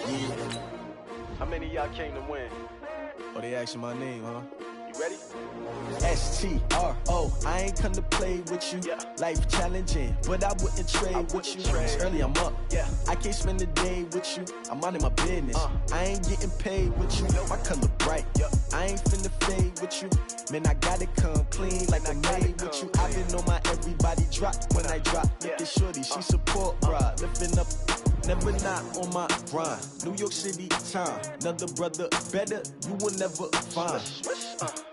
Yeah. How many of y'all came to win? Oh, they asking my name, huh? You ready? S-T-R-O, I ain't come to play with you. Yeah. Life challenging, but I wouldn't trade with you. It's early, I'm up. Yeah. I can't spend the day with you. I'm minding my business. I ain't getting paid with you. My color bright. Yep. I ain't finna fade with you. Man, I gotta come clean like I made with you. I've been on my everybody drop when I drop. Look at shorty, she support, bruh. Lifting up, never not on my grind. New York City time, another brother better, you will never find.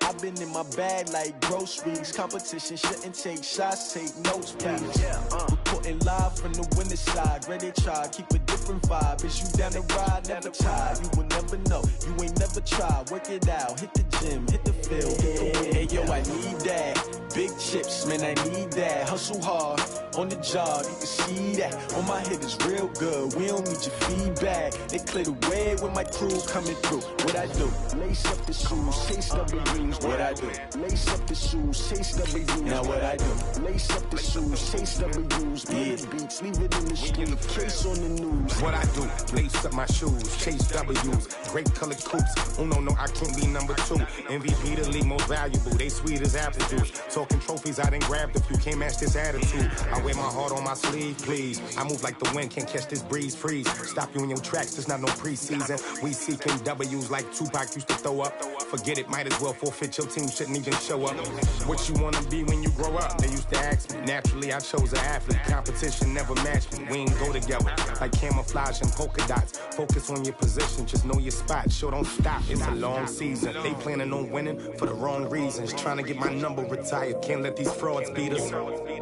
I've been in my bag like groceries. Competition shouldn't take shots, take notes, please. Reporting live from the winter side. Ready to try, keep a different vibe. Is you down the ride, never tired. You will never know, you ain't never tried. Work it out, hit the gym, hit the field. Hey yo, I need that. Big chips, man, I need that. Hustle hard, on the job, you can see that. On my head is real good, we don't need your feedback. They clear the way with my crew coming through. What I do? Lace up the shoes, chase W's. What I do? Lace up the shoes, chase W's. Now what I do? Lace up the shoes, chase W's. Beat beats, leave it in the street, case on the news. What I do? Lace up my shoes, chase W's. Great colored coops. Oh no, I can't be number 2. MVP the league most valuable. They sweet as apple juice. Talking trophies, I done grabbed a few. Can't match this attitude. I wear my heart on my sleeve, please. I move like the wind, can't catch this breeze. Freeze. Stop you in your tracks. There's not no preseason. We seeking W's like Tupac used to throw up. Forget it, might as well forfeit. Your team shouldn't even show up. What you wanna be when you grow up? They used to ask me. Naturally, I chose an athlete. Competition never matched me. We ain't go together like camouflage and polka dots. Focus on your position, just know your spot. Sure, don't stop. It's a long season. They planning on winning for the wrong reasons. Trying to get my number retired. Can't let these frauds beat us.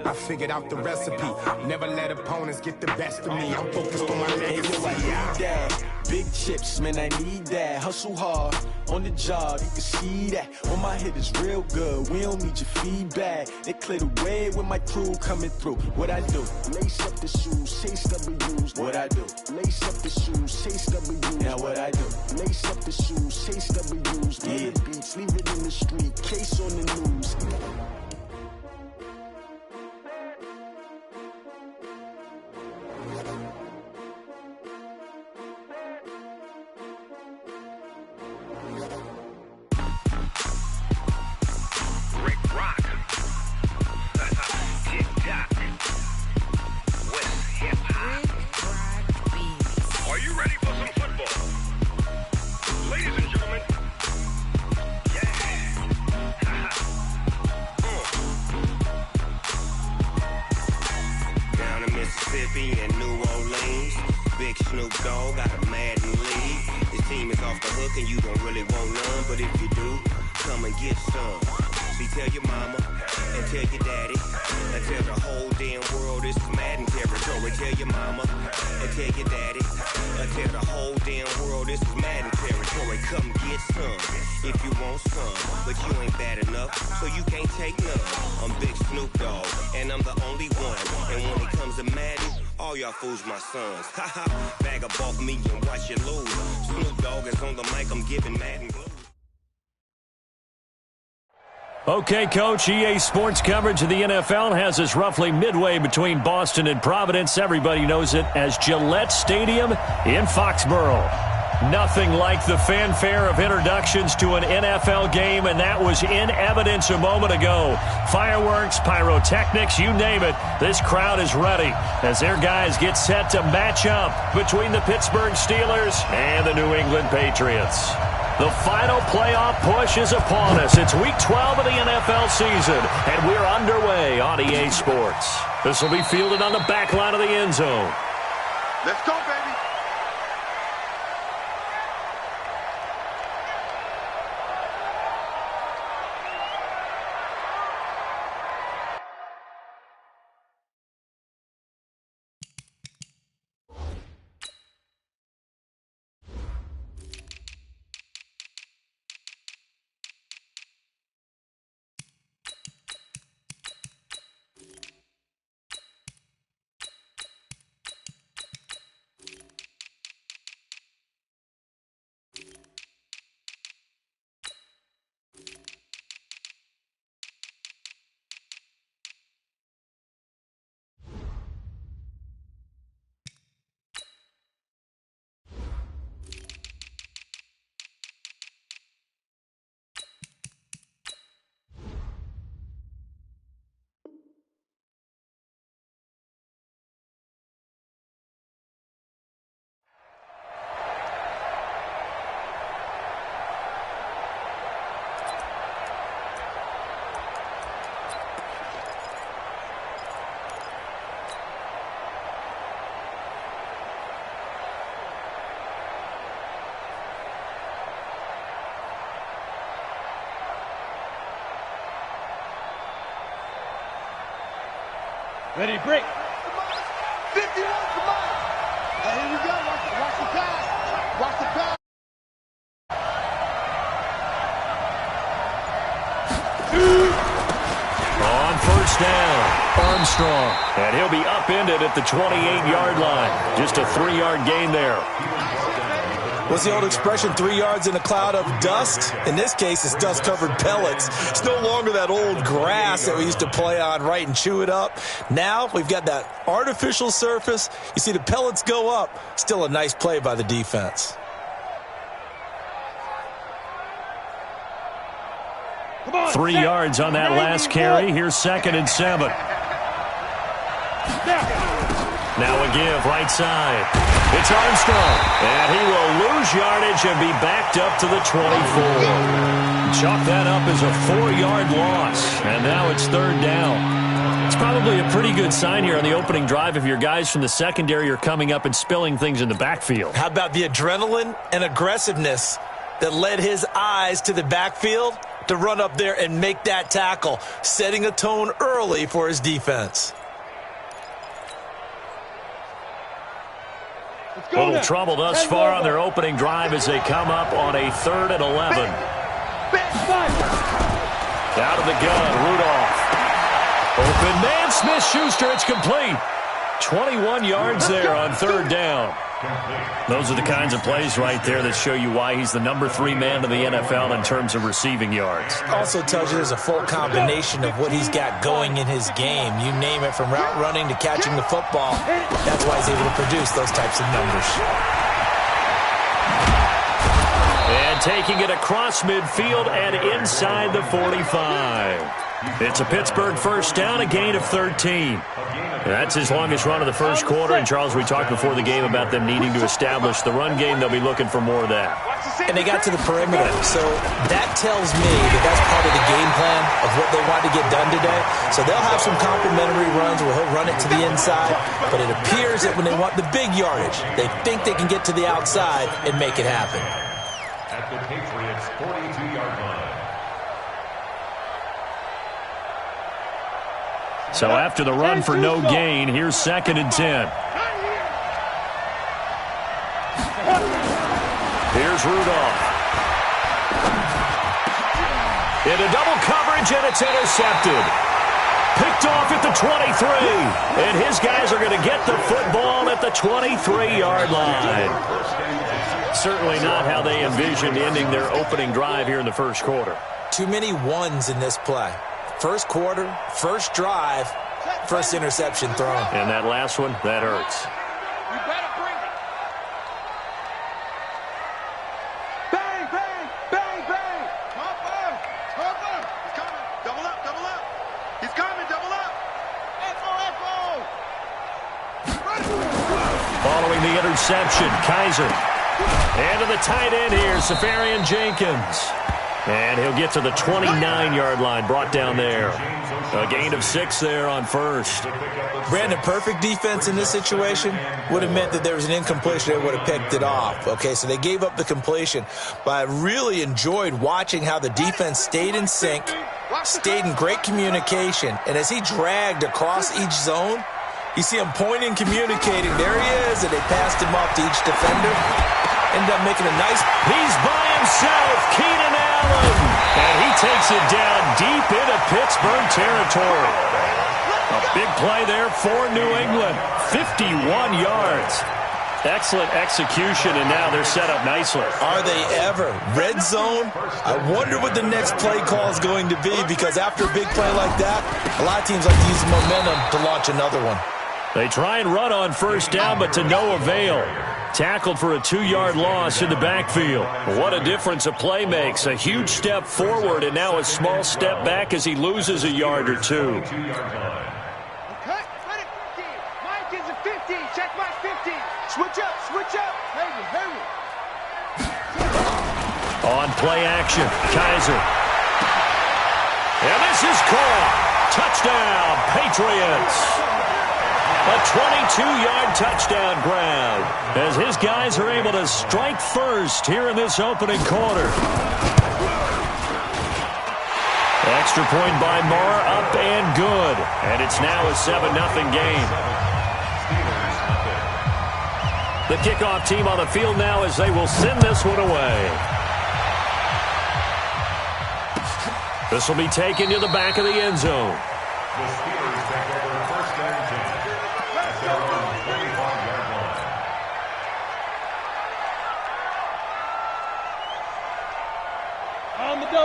I figured out the recipe. Never let opponents get the best of me. I'm focused on my legacy. I need that. Big chips, man, I need that. Hustle hard, on the job, you can see that. On my head is real good, we don't need your feedback. They clear the way with my crew coming through. What I do? Lace up the shoes, chase W's. What I do? Lace up the shoes, chase W's. Now what I do? Lace up the shoes, chase W's. Beat beats, leave it in the street, case on the news. And New Orleans, Big Snoop Dogg got a Madden league. His team is off the hook and you don't really want none, but if you do, come and get some. See, tell your mama and tell your daddy and tell the whole damn world this is Madden territory. Tell your mama and tell your daddy and tell the whole damn world this is Madden territory. Come get some if you want some, but you ain't bad enough, so you can't take none. I'm Big Snoop Dogg and I'm the only one, and when it comes to Madden, all y'all fools my sons. Haha, bag up off me and watch you lose. Snoop Dogg is on the mic, I'm giving Madden blues. Okay, Coach, EA Sports coverage of the NFL has us roughly midway between Boston and Providence. Everybody knows it as Gillette Stadium in Foxborough. Nothing like the fanfare of introductions to an NFL game, and that was in evidence a moment ago. Fireworks, pyrotechnics, you name it. This crowd is ready as their guys get set to match up between the Pittsburgh Steelers and the New England Patriots. The final playoff push is upon us. It's Week 12 of the NFL season, and we're underway on EA Sports. This will be fielded on the back line of the end zone. Let's go, baby. Ready, break. 51, come on. Here we go. Watch the pass. Watch the pass. On first down, Armstrong. And he'll be upended at the 28-yard line. Just a 3-yard gain there. What's the old expression, 3 yards in a cloud of dust? In this case, it's dust-covered pellets. It's no longer that old grass that we used to play on, right, and chew it up. Now we've got that artificial surface. You see the pellets go up. Still a nice play by the defense. 3 yards on that last carry. Here's 2nd and 7. Now a give, right side. It's Armstrong. And he will lose yardage and be backed up to the 24. Chalk that up as a 4-yard loss. And now it's 3rd down. It's probably a pretty good sign here on the opening drive if your guys from the secondary are coming up and spilling things in the backfield. How about the adrenaline and aggressiveness that led his eyes to the backfield to run up there and make that tackle, setting a tone early for his defense. A little trouble thus far on their opening drive as they come up on a 3rd and 11. Out of the gun, Rudolph. Open man, Smith-Schuster, it's complete. 21 yards there on 3rd down. Those are the kinds of plays right there that show you why he's the number 3 man in the NFL in terms of receiving yards. Also tells you there's a full combination of what he's got going in his game. You name it, from route running to catching the football. That's why he's able to produce those types of numbers. And taking it across midfield and inside the 45. It's a Pittsburgh first down, a gain of 13. That's his longest run of the first quarter. And, Charles, we talked before the game about them needing to establish the run game. They'll be looking for more of that. And they got to the perimeter. So that tells me that that's part of the game plan of what they want to get done today. So they'll have some complimentary runs where he'll run it to the inside. But it appears that when they want the big yardage, they think they can get to the outside and make it happen. At the Patriots' 42-yard line. So after the run for no gain, here's 2nd and 10. Here's Rudolph. Into double coverage, and it's intercepted. Picked off at the 23. And his guys are going to get the football at the 23-yard line. Certainly not how they envisioned ending their opening drive here in the first quarter. Too many ones in this play. First quarter, first drive, first interception thrown. And that last one, that hurts. You better bring it. Bang, bang, bang, bang. Cover. He's coming. Double up, double up. He's coming, double up. Echo. Following the interception, Kaiser. And to the tight end here, Safarian Jenkins. And he'll get to the 29-yard line, brought down there. A gain of 6 there on first. Brandon, perfect defense in this situation would have meant that there was an incompletion. They would have picked it off. Okay, so they gave up the completion. But I really enjoyed watching how the defense stayed in sync, stayed in great communication. And as he dragged across each zone, you see him pointing, communicating. There he is, and they passed him off to each defender. Ended up making a nice... He's by himself, Keenan Allen. And he takes it down deep into Pittsburgh territory. A big play there for New England. 51 yards. Excellent execution, and now they're set up nicely. Are they ever? Red zone? I wonder what the next play call is going to be, because after a big play like that, a lot of teams like to use momentum to launch another one. They try and run on first down, but to no avail. Tackled for a 2-yard loss in the backfield. What a difference a play makes. A huge step forward and now a small step back as he loses a yard or two. Cut. Let it 15. Mike is a 50. Check my 50. Switch up. Switch up. Hurry. On play action, Kaiser. And this is caught. Touchdown, Patriots. A 22-yard touchdown grab as his guys are able to strike first here in this opening quarter. Extra point by Marr, up and good. And it's now a 7-0 game. The kickoff team on the field now as they will send this one away. This will be taken to the back of the end zone. The Steelers take over first and 10 at their own 25-yard line.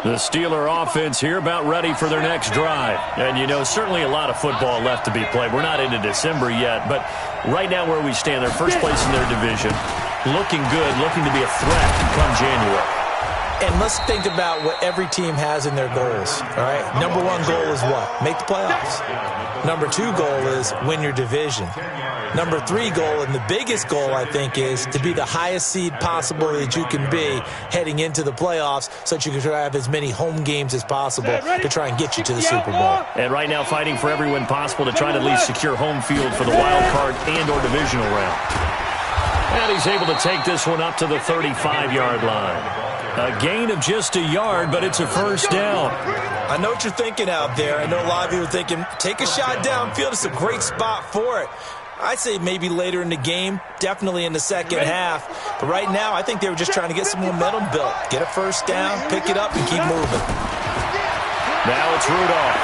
The Steeler offense here about ready for their next drive. And, you know, certainly a lot of football left to be played. We're not into December yet, but right now where we stand, they're first place in their division, looking good, looking to be a threat come January. And let's think about what every team has in their goals, all right? Number one goal is what? Make the playoffs. Number two goal is win your division. Number three goal, and the biggest goal, I think, is to be the highest seed possible that you can be heading into the playoffs so that you can have as many home games as possible to try and get you to the Super Bowl. And right now fighting for every win possible to try to at least secure home field for the wild card and or divisional round. And he's able to take this one up to the 35-yard line. A gain of just a yard, but it's a first down. I know what you're thinking out there. I know a lot of you are thinking, take a shot downfield. It's a great spot for it. I'd say maybe later in the game, definitely in the second half. But right now, I think they were just trying to get some momentum built. Get a first down, pick it up, and keep moving. Now it's Rudolph.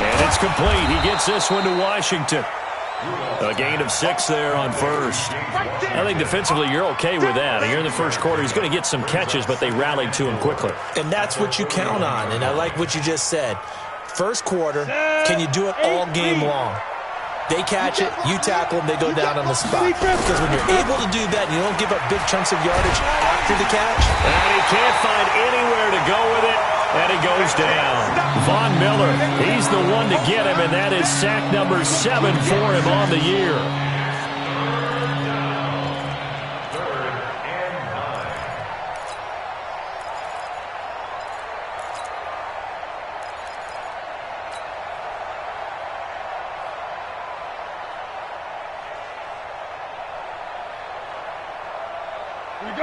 And it's complete. He gets this one to Washington. A gain of 6 there on first. I think defensively you're okay with that. Here in the first quarter, he's going to get some catches, but they rallied to him quickly. And that's what you count on, and I like what you just said. First quarter, can you do it all game long? They catch it, you tackle them, they go down on the spot. Because when you're able to do that, you don't give up big chunks of yardage after the catch. And he can't find anywhere to go with it, and he goes down. Von Miller, he's the one to get him, and that is sack number 7 for him on the year.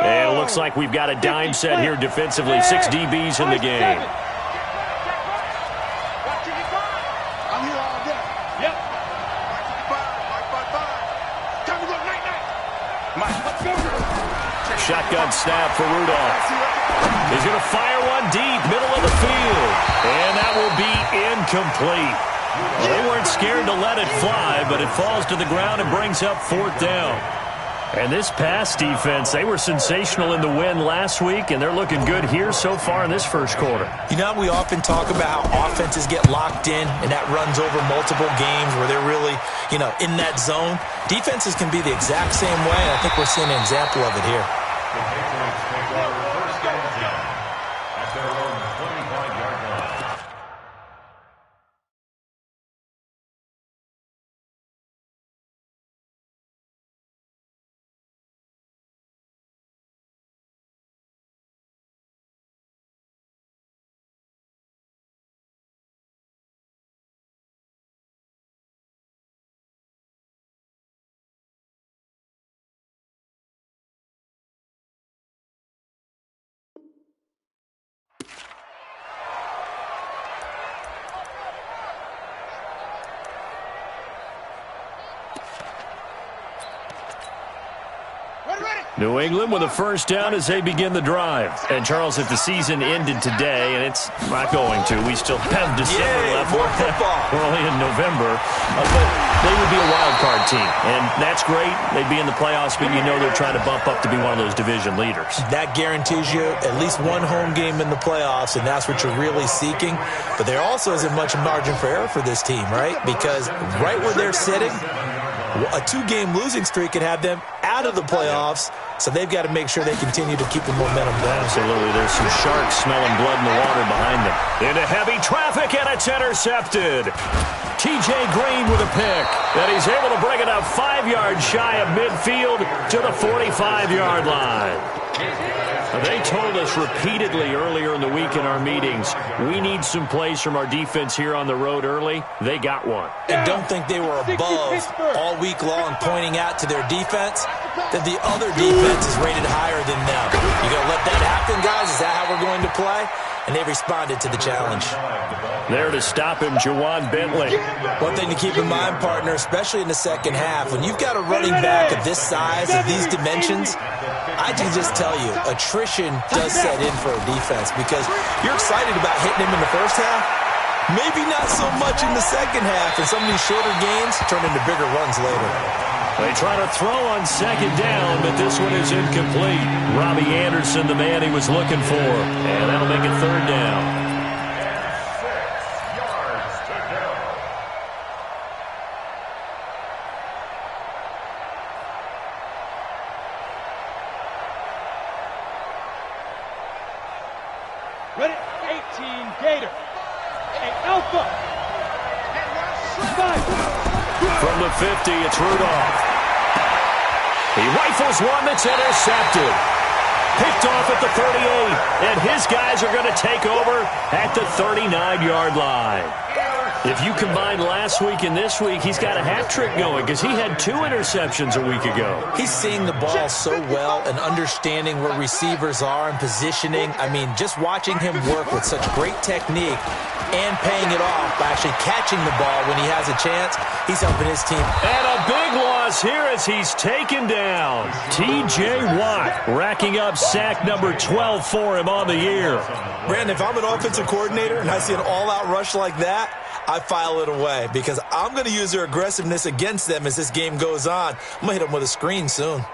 And it looks like we've got a dime set here defensively. 6 DBs in the game. Shotgun snap for Rudolph. He's going to fire one deep, middle of the field. And that will be incomplete. Well, they weren't scared to let it fly, but it falls to the ground and brings up 4th down. And this pass defense, they were sensational in the win last week, and they're looking good here so far in this first quarter. You know, we often talk about how offenses get locked in, and that runs over multiple games where they're really, you know, in that zone. Defenses can be the exact same way, and I think we're seeing an example of it here. The Patriots take over first and 10 at their own 25-yard line. New England with a first down as they begin the drive. And, Charles, if the season ended today, and it's not going to, we still have December left. More football. We're only in November. But they would be a wild card team. And that's great. They'd be in the playoffs, but you know they're trying to bump up to be one of those division leaders. That guarantees you at least one home game in the playoffs, and that's what you're really seeking. But there also isn't much margin for error for this team, right? Because right where they're sitting, a 2-game losing streak could have them out of the playoffs, so they've got to make sure they continue to keep the momentum down. Absolutely. There's some sharks smelling blood in the water behind them. Into heavy traffic, and it's intercepted. T.J. Green with a pick, and he's able to bring it up 5 yards shy of midfield to the 45-yard line. They told us repeatedly earlier in the week in our meetings, we need some plays from our defense here on the road early. They got one. And don't think they were above all week long pointing out to their defense that the other defense is rated higher than them. You going to let that happen, guys? Is that how we're going to play? and they responded to the challenge. There to stop him, Juwan Bentley. One thing to keep in mind, partner, especially in the second half, when you've got a running back of this size, of these dimensions, I can just tell you, attrition does set in for a defense because you're excited about hitting him in the first half. Maybe not so much in the second half, and some of these shorter gains turn into bigger runs later. They try to throw on second down, but this one is incomplete. Robbie Anderson, the man he was looking for, and that'll make it third down. Ready? 18 Gator. Alpha. From the 50, it's Rudolph. He rifles one that's intercepted. Picked off at the 38, and his guys are going to take over at the 39-yard line. If you combine last week and this week, he's got a hat trick going because he had 2 interceptions a week ago. He's seeing the ball so well and understanding where receivers are and positioning. I mean, just watching him work with such great technique and paying it off by actually catching the ball when he has a chance, he's helping his team. And a big loss here as he's taken down. T.J. Watt racking up sack number 12 for him on the year. Brandon, if I'm an offensive coordinator and I see an all-out rush like that, I file it away because I'm going to use their aggressiveness against them as this game goes on. I'm going to hit them with a screen soon.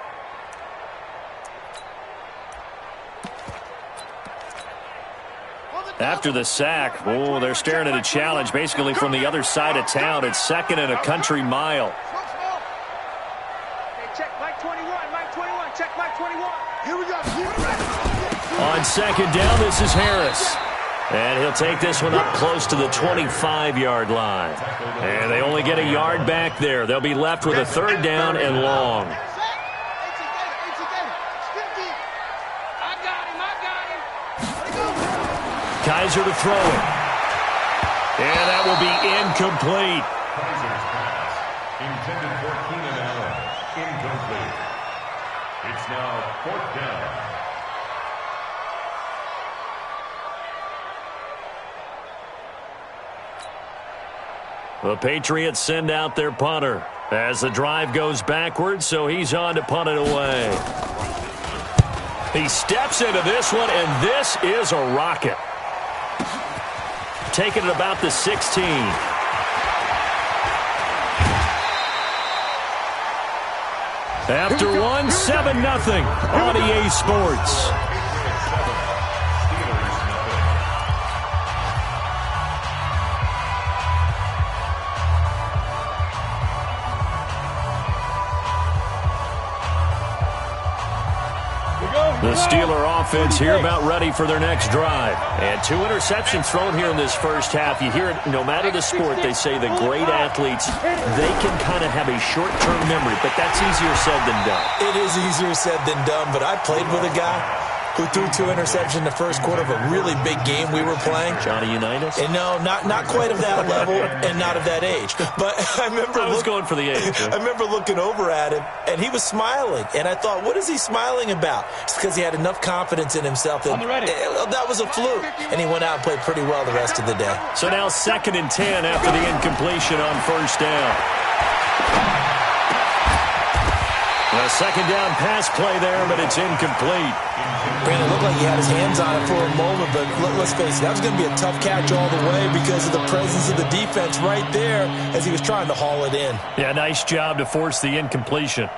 After the sack, oh, they're staring at a challenge basically from the other side of town. It's second and a country mile. Check Mike 21, Mike 21, check Mike 21. Here we go. On second down, this is Harris. And he'll take this one up close to the 25-yard line. And they only get a yard back there. They'll be left with a third down and long. Kaiser to throw it. And that will be incomplete. Kaiser's pass, intended for Keenan Allen, incomplete. It's now 4th down. The Patriots send out their punter as the drive goes backwards, so he's on to punt it away. He steps into this one, and this is a rocket. Taking it about the 16. After one, 7-0 on EA Sports. The Steeler offense here about ready for their next drive. And 2 interceptions thrown here in this first half. You hear it, no matter the sport, they say the great athletes, they can kind of have a short-term memory, but that's easier said than done. It is easier said than done, but I played with a guy who threw 2 interceptions in the first quarter of a really big game we were playing. Johnny Unitas? And no, not quite of that level and not of that age. But I remember I was going for the age. I remember looking over at him, and he was smiling. And I thought, what is he smiling about? It's because he had enough confidence in himself that that was a fluke. And he went out and played pretty well the rest of the day. So now 2nd and 10 after the incompletion on first down. A second down pass play there, but it's incomplete. Brandon looked like he had his hands on it for a moment, but let's face it, that was going to be a tough catch all the way because of the presence of the defense right there as he was trying to haul it in. Yeah, nice job to force the incompletion.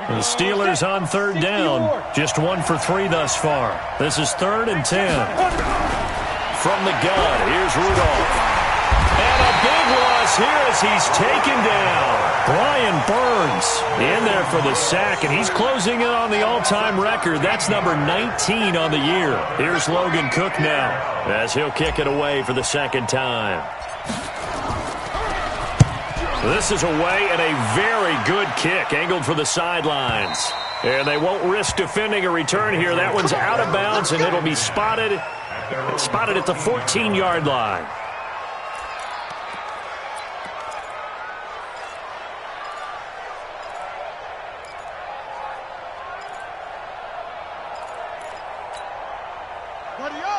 The Steelers on third down, just 1 for 3 thus far. This is 3rd and 10. From the gun, here's Rudolph. And a big loss here as he's taken down. Brian Burns in there for the sack, and he's closing in on the all-time record. That's number 19 on the year. Here's Logan Cook now as he'll kick it away for the second time. This is away and a very good kick, angled for the sidelines. And they won't risk defending a return here. That one's out of bounds, and it'll be spotted at the 14-yard line.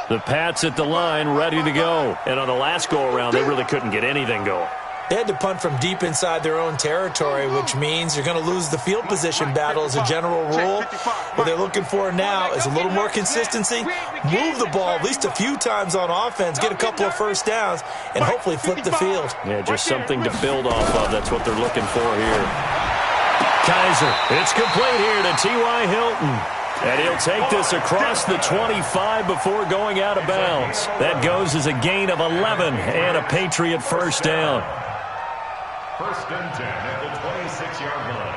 The Pats at the line, ready to go. And on the last go-around, they really couldn't get anything going. They had to punt from deep inside their own territory, which means you're going to lose the field position battle as a general rule. What they're looking for now is a little more consistency, move the ball at least a few times on offense, get a couple of first downs, and hopefully flip the field. Yeah, just something to build off of. That's what they're looking for here. Kaiser, it's complete here to T.Y. Hilton. And he'll take this across the 25 before going out of bounds. That goes as a gain of 11 and a Patriot first down. First and 10 at the 26-yard line.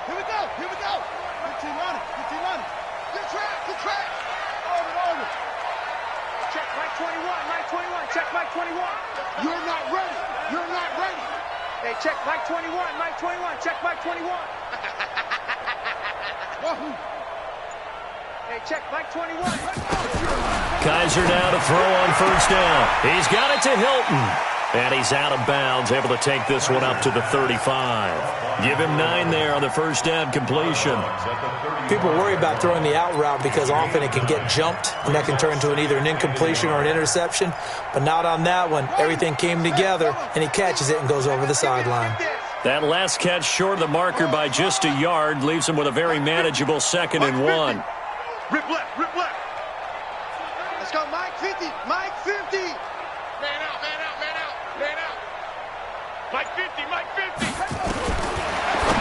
Here we go. Good team on it. Good track. Over. Check Mike 21. Check Mike 21. You're not ready. Hey, check Mike 21. Check Mike 21. Wahoo. Hey, check Mike 21. Kaiser now to throw on first down. He's got it to Hilton. And he's out of bounds, able to take this one up to the 35. Give him 9 there on the first down completion. People worry about throwing the out route because often it can get jumped, and that can turn into either an incompletion or an interception. But not on that one. Everything came together, and he catches it and goes over the sideline. That last catch short of the marker by just a yard leaves him with a very manageable 2nd and 1. Rip left. Let's go, Mike 50. Man out. Mike 50.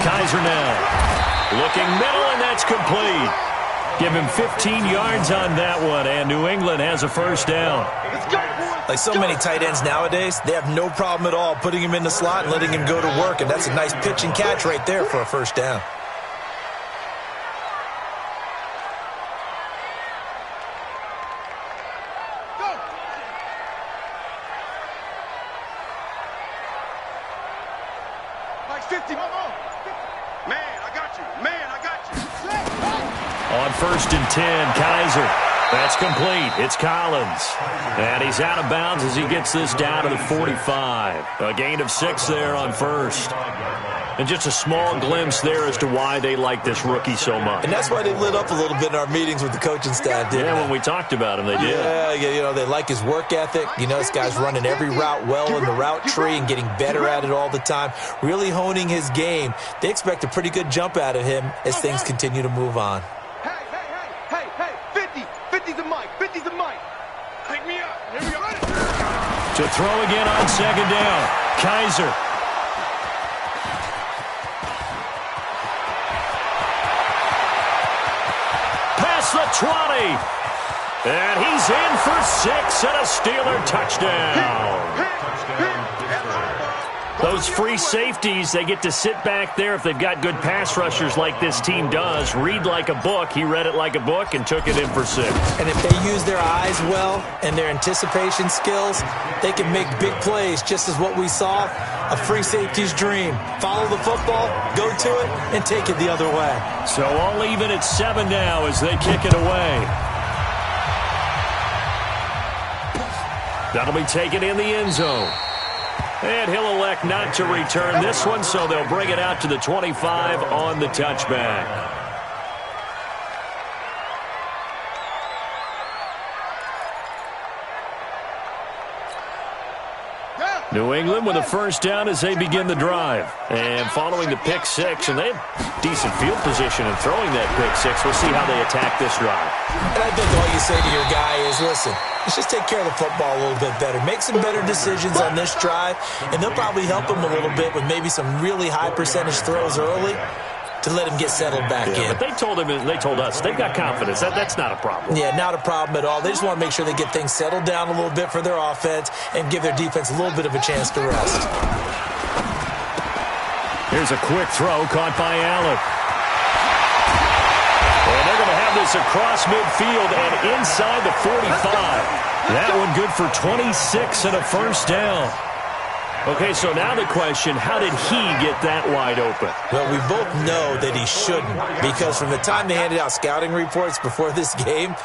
Kaiser now looking middle, and that's complete. Give him 15 yards on that one, and New England has a first down. Let's go, boys. Like so many tight ends nowadays, they have no problem at all putting him in the slot and letting him go to work, and that's a nice pitch and catch right there for a first down. On first and 10, Kaiser. That's complete. It's Collins. And he's out of bounds as he gets this down to the 45. A gain of 6 there on first. And just a small glimpse there as to why they like this rookie so much. And that's why they lit up a little bit in our meetings with the coaching staff, didn't they? Yeah, when we talked about him, they did. Yeah, they like his work ethic. This guy's running every route well in the route tree and getting better at it all the time, really honing his game. They expect a pretty good jump out of him as things continue to move on. Hey, 50's a Mike. Pick me up. Here we go. To throw again on second down. Kaiser. Past the 20. And he's in for 6 and a Steeler touchdown. Those free safeties, they get to sit back there if they've got good pass rushers like this team does. Read like a book. He read it like a book and took it in for 6. And if they use their eyes well and their anticipation skills, they can make big plays, just as what we saw, a free safety's dream. Follow the football, go to it, and take it the other way. So all even at 7 now as they kick it away. That'll be taken in the end zone. And he'll elect not to return this one, so they'll bring it out to the 25 on the touchback. New England with a first down as they begin the drive. And following the pick 6, and they have decent field position in throwing that pick 6. We'll see how they attack this drive. And I think all you say to your guy is, listen, let's just take care of the football a little bit better. Make some better decisions on this drive, and they'll probably help him a little bit with maybe some really high percentage throws early to let him get settled back in. But they told us they've got confidence. That's not a problem. Yeah, not a problem at all. They just want to make sure they get things settled down a little bit for their offense and give their defense a little bit of a chance to rest. Here's a quick throw caught by Allen. And they're going to have this across midfield and inside the 45. That one good for 26 and a first down. Okay, so now the question, how did he get that wide open? Well, we both know that he shouldn't, because from the time they handed out scouting reports before this game,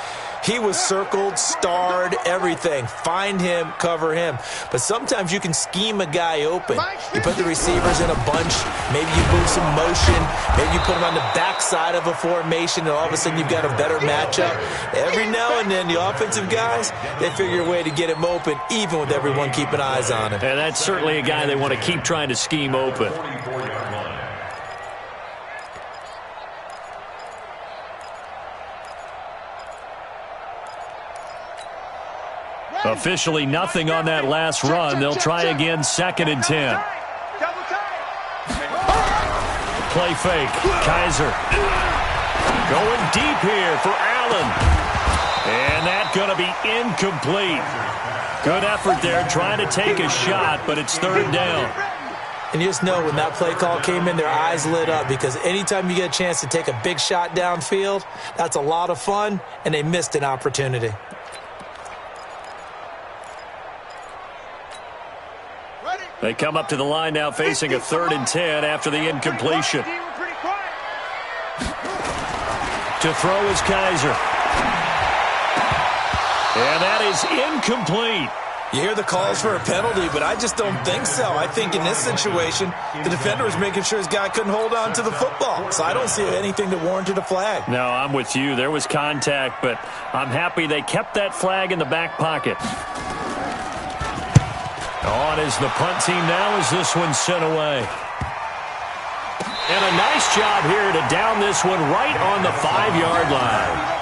He was circled, starred, everything. Find him, cover him. But sometimes you can scheme a guy open. You put the receivers in a bunch. Maybe you move some motion. Maybe you put them on the backside of a formation, and all of a sudden you've got a better matchup. Every now and then, the offensive guys, they figure a way to get him open, even with everyone keeping eyes on him. And that's certainly a guy they want to keep trying to scheme open. Officially nothing on that last run. They'll try again, 2nd and 10. Play fake. Kaiser. Going deep here for Allen. And that's going to be incomplete. Good effort there, trying to take a shot, but it's 3rd down. And you just know when that play call came in, their eyes lit up, because anytime you get a chance to take a big shot downfield, that's a lot of fun, and they missed an opportunity. They come up to the line now facing a 3rd and 10 after the incompletion. To throw is Kaiser. And that is incomplete. You hear the calls for a penalty, but I just don't think so. I think in this situation, the defender was making sure his guy couldn't hold on to the football. So I don't see anything that warranted a flag. No, I'm with you. There was contact, but I'm happy they kept that flag in the back pocket. On is the punt team now as this one's sent away. And a nice job here to down this one right on the 5-yard line.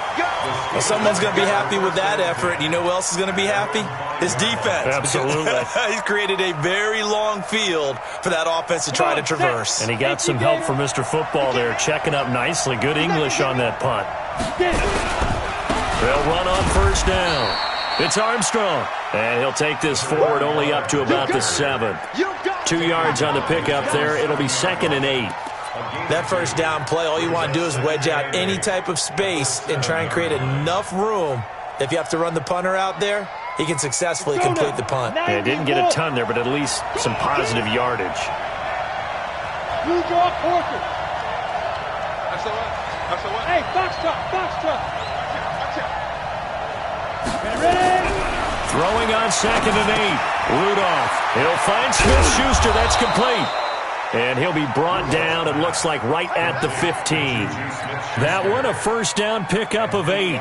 Well, someone's going to be happy with that effort. You know who else is going to be happy? His defense. Absolutely. He's created a very long field for that offense to try to traverse. And he got some help from Mr. Football there, checking up nicely. Good English on that punt. They'll run on 1st down. It's Armstrong. And he'll take this forward only up to about the 7. 2 yards on the pickup there. It'll be 2nd and 8. That 1st down play, all you want to do is wedge out any type of space and try and create enough room. If you have to run the punter out there, he can successfully complete the punt. Yeah, didn't get a ton there, but at least some positive yardage. Hey, box truck. Throwing on 2nd and 8. Rudolph. He'll find Smith-Schuster. That's complete. And he'll be brought down, it looks like, right at the 15. That one, a 1st down pickup of 8.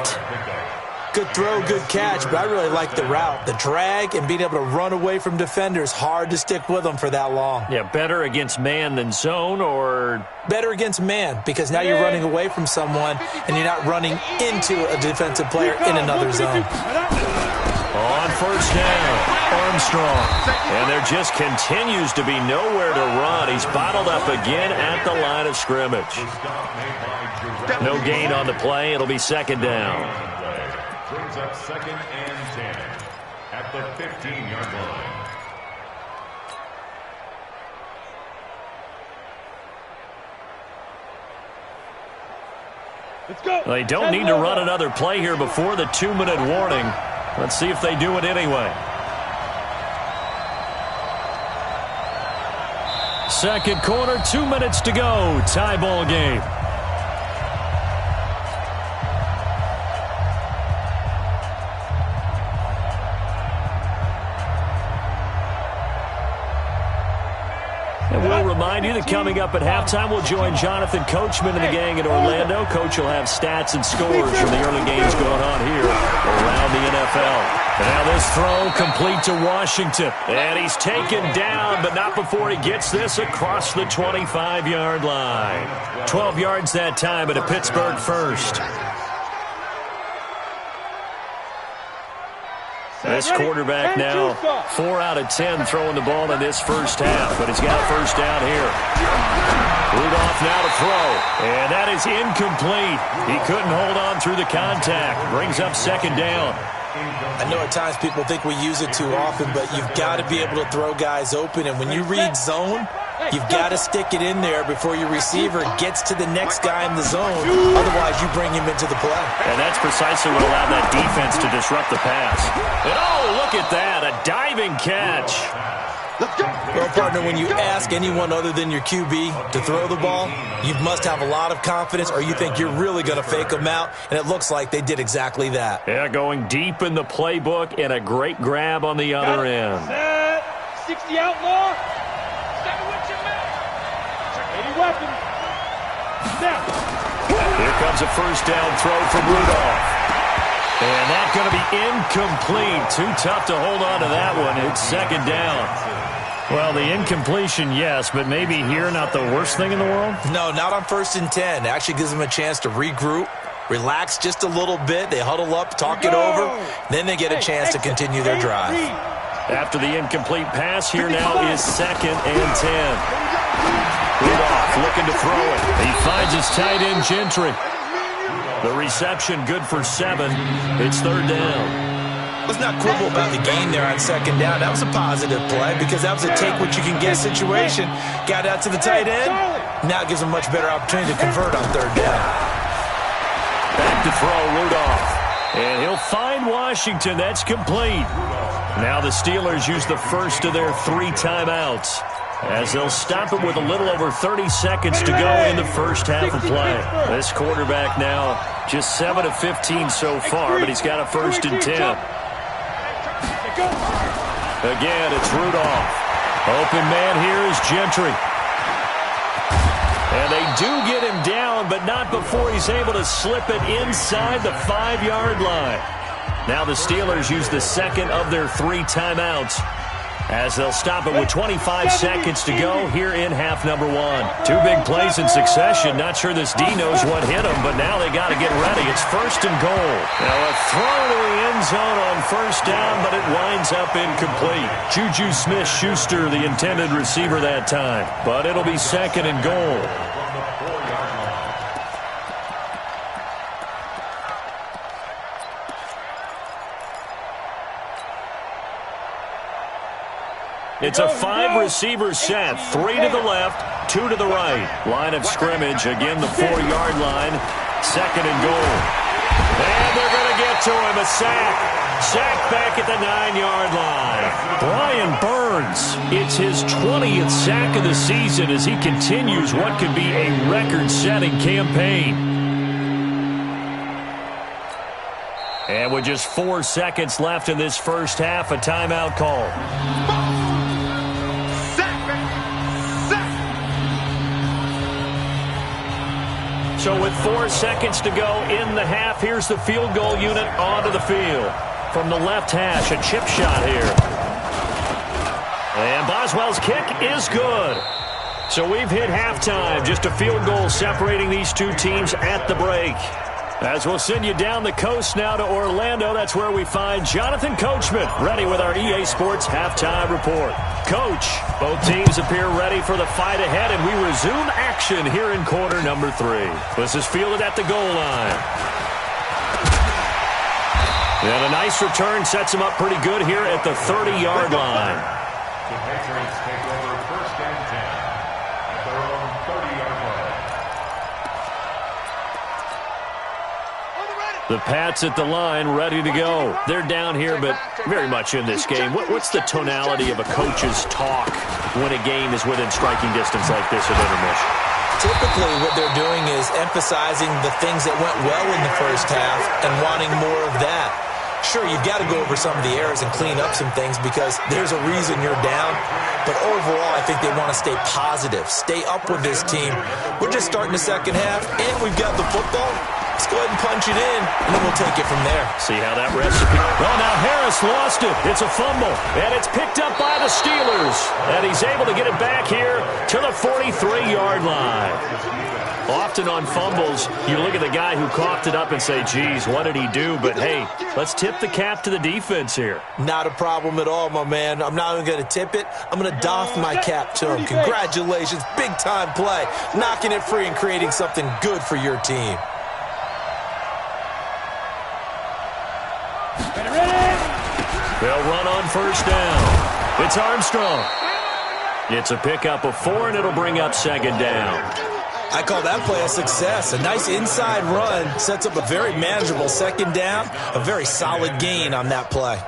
Good throw, good catch, but I really like the route. The drag and being able to run away from defenders, hard to stick with them for that long. Yeah, better against man than zone, or? Better against man, because now you're running away from someone and you're not running into a defensive player in another zone. On 1st down, Armstrong. And there just continues to be nowhere to run. He's bottled up again at the line of scrimmage. No gain on the play. It'll be 2nd down. Brings up 2nd and 10 at the 15-yard line. Let's go. They don't need to run another play here before the 2-minute warning. Let's see if they do it anyway. 2nd quarter, 2 minutes to go. Tie ball game. And we'll remind you that coming up at halftime, we'll join Jonathan Coachman and the gang in Orlando. Coach will have stats and scores from the early games going on here around the NFL. And now this throw complete to Washington. And he's taken down, but not before he gets this across the 25-yard line. 12 yards that time, and a Pittsburgh 1st. This quarterback now 4 out of 10 throwing the ball in this 1st half, but he's got a 1st down here. Rudolph now to throw, and that is incomplete. He couldn't hold on through the contact. Brings up 2nd down. I know at times people think we use it too often, but you've got to be able to throw guys open, and when you read zone, you've got to stick it in there before your receiver gets to the next guy in the zone. Otherwise, you bring him into the play. And that's precisely what allowed that defense to disrupt the pass. And oh, look at that, a diving catch. Let's go. Well, partner, when you ask anyone other than your QB to throw the ball, you must have a lot of confidence or you think you're really going to fake them out, and it looks like they did exactly that. Yeah, going deep in the playbook and a great grab on the other end. Set. 60 outlaw. Stay with your man. Check any weapon. Now. Here comes a first down throw from Rudolph. And that's going to be incomplete. Too tough to hold on to that one. It's second down. Well, the incompletion, yes, but maybe here not the worst thing in the world? No, not on 1st and 10. It actually gives them a chance to regroup, relax just a little bit. They huddle up, talk it over. Then they get a chance to continue their drive. After the incomplete pass, here now is 2nd and 10. Rudolph looking to throw it. He finds his tight end, Gentry. The reception good for 7. It's 3rd down. Let's not quibble about the gain there on 2nd down. That was a positive play because that was a take-what-you-can-get situation. Got out to the tight end. Now it gives them a much better opportunity to convert on 3rd down. Back to throw, Rudolph. And he'll find Washington. That's complete. Now the Steelers use the first of their 3 timeouts, as they'll stop it with a little over 30 seconds to go in the first half of play. This quarterback now just 7 of 15 so far, but he's got a 1st and 10. Again, it's Rudolph. Open man here is Gentry. And they do get him down, but not before he's able to slip it inside the 5-yard line. Now the Steelers use the second of their 3 timeouts, as they'll stop it with 25 seconds to go here in half number 1. 2 big plays in succession. Not sure this D knows what hit him, but now they got to get ready. It's 1st and goal. Now a throw to the end zone on 1st down, but it winds up incomplete. Juju Smith-Schuster, the intended receiver that time, but it'll be 2nd and goal. It's a 5-receiver set, 3 to the left, 2 to the right. Line of scrimmage, again the 4-yard line, 2nd and goal. And they're going to get to him, a sack. Sack back at the 9-yard line. Brian Burns, it's his 20th sack of the season as he continues what could be a record-setting campaign. And with just 4 seconds left in this first half, a timeout call. So with 4 seconds to go in the half, here's the field goal unit onto the field. From the left hash, a chip shot here. And Boswell's kick is good. So we've hit halftime. Just a field goal separating these 2 teams at the break. As we'll send you down the coast now to Orlando, that's where we find Jonathan Coachman, ready with our EA Sports Halftime Report. Coach, both teams appear ready for the fight ahead, and we resume action here in quarter number 3. This is fielded at the goal line. And a nice return sets him up pretty good here at the 30-yard line. The Patriots take over 1st and 10 at their own 30-yard line. The Pats at the line, ready to go. They're down here, but very much in this game. What's the tonality of a coach's talk when a game is within striking distance like this at intermission? Typically, what they're doing is emphasizing the things that went well in the first half and wanting more of that. Sure, you've got to go over some of the errors and clean up some things because there's a reason you're down. But overall, I think they want to stay positive, stay up with this team. We're just starting the second half, and we've got the football. Let's go ahead and punch it in, and then we'll take it from there. See how that recipe... Well, now Harris lost it. It's a fumble, and it's picked up by the Steelers. And he's able to get it back here to the 43-yard line. Often on fumbles, you look at the guy who coughed it up and say, geez, what did he do? But, hey, let's tip the cap to the defense here. Not a problem at all, my man. I'm not even going to tip it. I'm going to doff my cap to him. Congratulations. Big-time play. Knocking it free and creating something good for your team. They'll run on first down. It's Armstrong. It's a pickup of 4, and it'll bring up second down. I call that play a success. A nice inside run sets up a very manageable second down, a very solid gain on that play.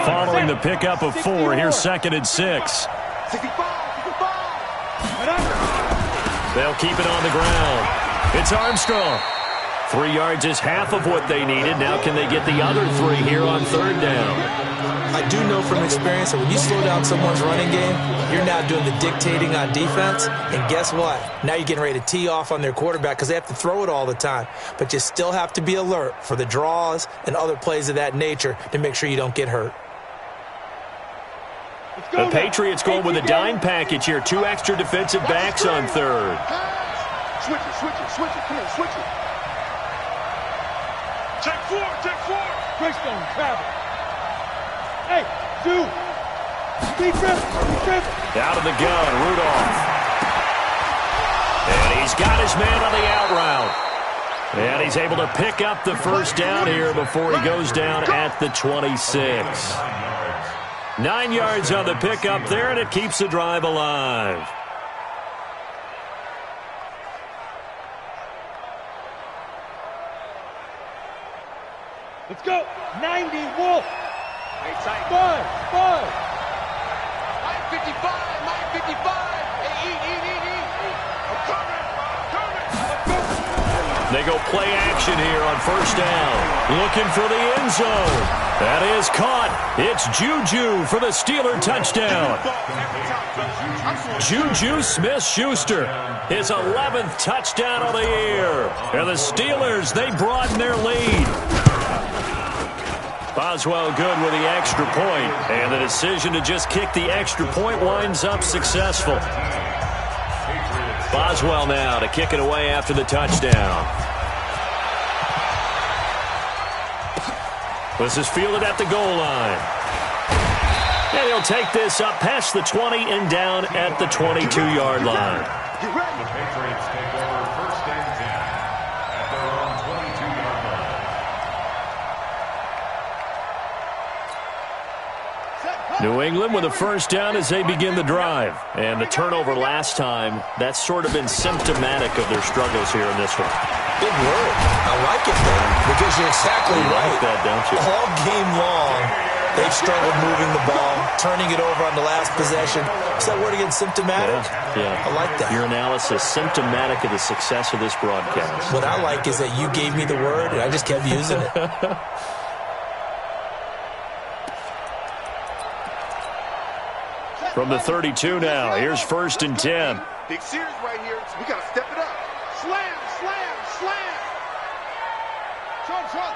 Following the pickup of 4, here's 2nd and 6. They'll keep it on the ground. It's Armstrong. 3 yards is half of what they needed. Now can they get the other 3 here on 3rd down? I do know from experience that when you slow down someone's running game, you're now doing the dictating on defense. And guess what? Now you're getting ready to tee off on their quarterback because they have to throw it all the time. But you still have to be alert for the draws and other plays of that nature to make sure you don't get hurt. The Patriots going with a dime package here. 2 extra defensive backs on 3rd. Switch it. Come here, switch it. Check 4. Greystone, travel. Hey, dude. Be driven. Out of the gun, Rudolph. And he's got his man on the out route. And he's able to pick up the first down here before he goes down at the 26. 9 yards on the pickup there, and it keeps the drive alive. Let's go. 90, Wolf. Tight. 5. 955. Eat. I'm coming. They go play action here on 1st down. Looking for the end zone. That is caught. It's Juju for the Steeler touchdown. Juju Smith-Schuster, his 11th touchdown of the year. And the Steelers, they broaden their lead. Boswell good with the extra point, and the decision to just kick the extra point winds up successful. Boswell now to kick it away after the touchdown. This is fielded at the goal line. And he'll take this up past the 20 and down at the 22-yard line. The Patriots take over 1st and 10 at their own 22-yard line. New England with a first down as they begin the drive. And the turnover last time, that's sort of been symptomatic of their struggles here in this one. Big word. I like it, though, because you're exactly right. Like that, don't you? All game long, they've struggled moving the ball, turning it over on the last possession. Is that word again, symptomatic? Yeah. I like that. Your analysis, symptomatic of the success of this broadcast. What I like is that you gave me the word, and I just kept using it. From the 32 now, here's 1st and 10. Big series right here. We got to step it up. Slam. Shot.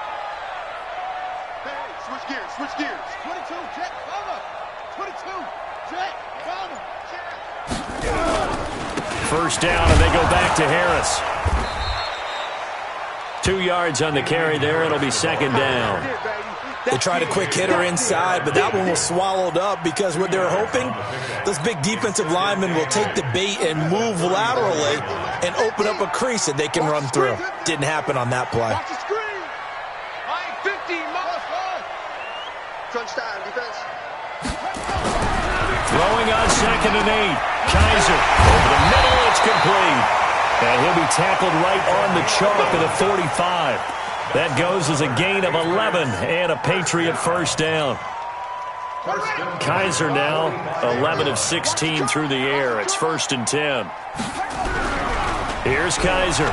Hey, switch gears. 22, jet, cover. 22, jet, cover. First down, and they go back to Harris. 2 yards on the carry there. It'll be 2nd down. They tried a quick hitter inside, but that one was swallowed up because what they're hoping, those big defensive linemen will take the bait and move laterally and open up a crease that they can run through. Didn't happen on that play. Watch the screen. 50 miles. Crunch time, defense. Throwing on 2nd and 8. Kaiser over the middle. It's complete. And he'll be tackled right on the chalk of the 45. That goes as a gain of 11 and a Patriot first down. Kaiser now 11 of 16 through the air. It's 1st and 10. Here's Kaiser.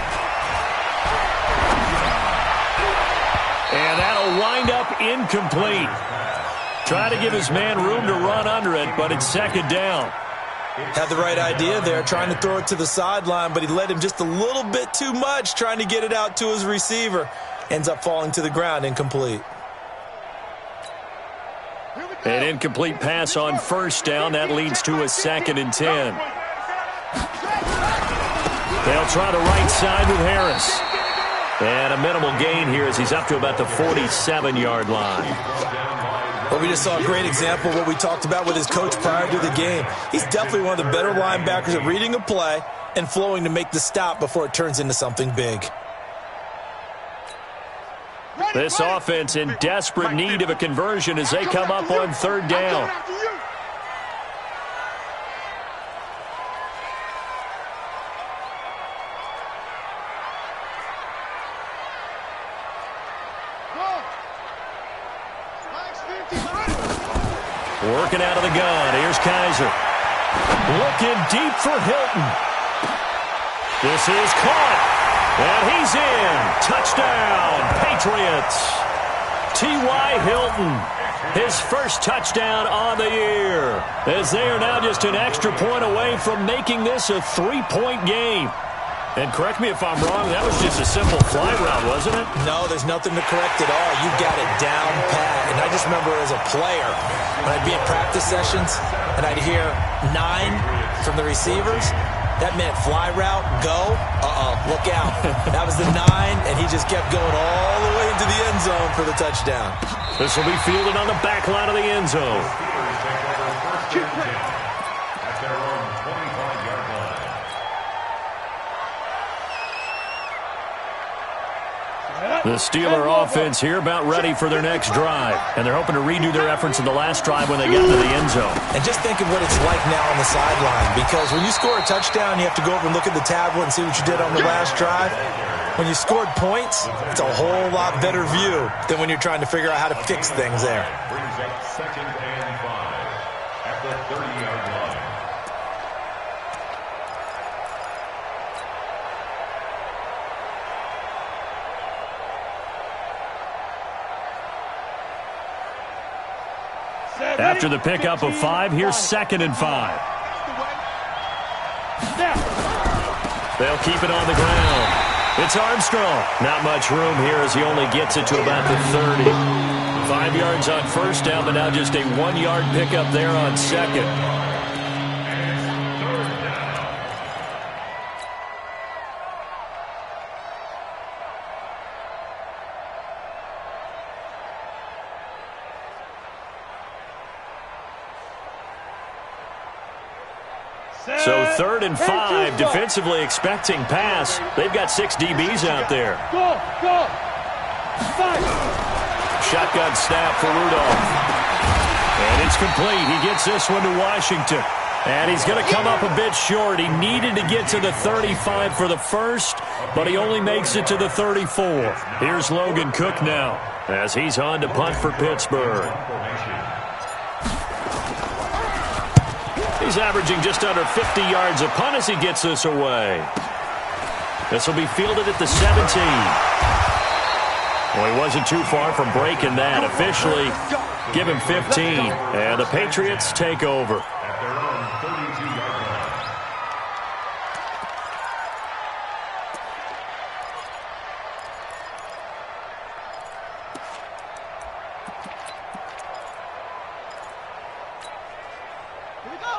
And that'll wind up incomplete. Trying to give his man room to run under it, but it's 2nd down. Had the right idea there, trying to throw it to the sideline, but he led him just a little bit too much, trying to get it out to his receiver. Ends up falling to the ground, incomplete. An incomplete pass on 1st down. That leads to a 2nd and 10. They'll try the right side with Harris. And a minimal gain here as he's up to about the 47-yard line. Well, we just saw a great example of what we talked about with his coach prior to the game. He's definitely one of the better linebackers at reading a play and flowing to make the stop before it turns into something big. This offense in desperate need of a conversion as they come up on 3rd down. Working out of the gun. Here's Kaiser. Looking deep for Hilton. This is caught. And he's in. Touchdown, Patriots. T.Y. Hilton, his first touchdown on the year, as they are now just an extra point away from making this a 3-point game. And correct me if I'm wrong, that was just a simple fly route, wasn't it? No, there's nothing to correct at all. You got it down pat. And I just remember as a player, when I'd be at practice sessions and I'd hear 9 from the receivers, that meant fly route, go, look out. That was the 9, and he just kept going all the way into the end zone for the touchdown. This will be fielded on the back line of the end zone. At their own 25-yard line. The Steeler offense here about ready for their next drive. And they're hoping to redo their efforts in the last drive when they got to the end zone. And just think of what it's like now on the sideline. Because when you score a touchdown, you have to go over and look at the tablet and see what you did on the last drive. When you scored points, it's a whole lot better view than when you're trying to figure out how to fix things there. Brings up 2nd and 5 at the 30-yard line. After the pickup of 5, here's 2nd and 5. They'll keep it on the ground. It's Armstrong. Not much room here as he only gets it to about the 30. 5 yards on first down, but now just a 1-yard pickup there on 2nd. So 3rd and 5, defensively expecting pass. They've got 6 DBs out there. Go! 5. Shotgun snap for Rudolph. And it's complete. He gets this one to Washington. And he's going to come up a bit short. He needed to get to the 35 for the first, but he only makes it to the 34. Here's Logan Cook now as he's on to punt for Pittsburgh. He's averaging just under 50 yards a punt as he gets this away. This will be fielded at the 17. Well, he wasn't too far from breaking that. Officially, give him 15. And the Patriots take over. At their own 32-yard line.